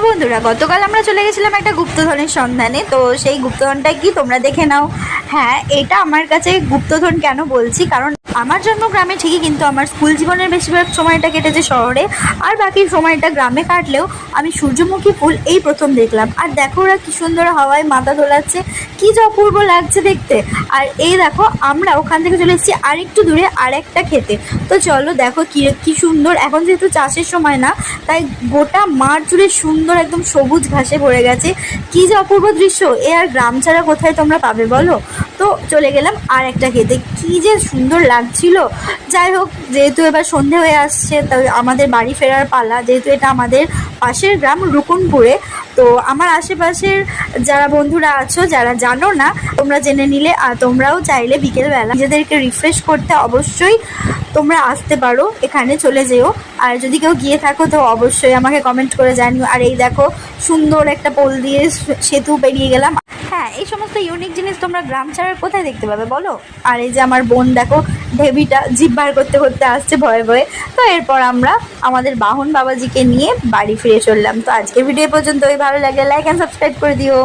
বন্ধুরা, গতকাল আমরা চলে গেছিলাম একটা গুপ্তধনের সন্ধানে। তো সেই গুপ্তধনটা কি তোমরা দেখে নাও। হ্যাঁ, এটা আমার কাছে গুপ্তধন কেন বলছি, কারণ আমার জন্ম গ্রামে ঠিকই, কিন্তু আমার স্কুল জীবনের বেশিরভাগ সময়টা কেটেছে শহরে, আর বাকি সময়টা গ্রামে কাটলেও আমি সূর্যমুখী ফুল এই প্রথম দেখলাম। আর দেখো ওরা কি সুন্দর হাওয়ায় মাথা দোলাচ্ছে, কি যে অপূর্ব লাগছে দেখতে। আর এই দেখো আমরা ওখান থেকে চলে এসেছি আর একটু দূরে আর একটা খেতে। তো চলো দেখো কি সুন্দর, এখন যেহেতু চাষের সময় না, তাই গোটা মাঠ জুড়ে সুন্দর একদম সবুজ ঘাসে ভরে গেছে। কি যে অপূর্ব দৃশ্য, এ আর গ্রাম ছাড়া কোথায় তোমরা পাবে বলো। তো চলে গেলাম আর একটা খেতে, কি যে সুন্দর লাগছিল। যাই হোক, যেহেতু এবার সন্ধে হয়ে আসছে, তাই আমাদের বাড়ি ফেরার পালা। যেহেতু এটা আমাদের পাশের গ্রাম রুকুনপুরে, তো আমার আশেপাশের যারা বন্ধুরা আছো, যারা জানো না, তোমরা জেনে নিলে। আর তোমরাও চাইলে বিকেলবেলা নিজেদেরকে রিফ্রেশ করতে অবশ্যই তোমরা আসতে পারো, এখানে চলে যেও। আর যদি কেউ গিয়ে থাকো তো অবশ্যই আমাকে কমেন্ট করে জানিও। আর এই দেখো সুন্দর একটা পোল দিয়ে সেতু পেরিয়ে গেলাম। হ্যাঁ, এই সমস্ত ইউনিক জিনিস তোমরা গ্রাম ছাড়ার কোথায় দেখতে পাবে বলো। আর এই যে আমার বোন দেখো ঢেবিটা জিভ বার করতে করতে আসছে ভয়ে ভয়ে। তো এরপর আমরা আমাদের বাহন বাবাজিকে নিয়ে বাড়ি ফিরে চললাম। তো আজকের ভিডিও পর্যন্ত ভালো লাগলে লাইক অ্যান্ড সাবস্ক্রাইব করে দিও।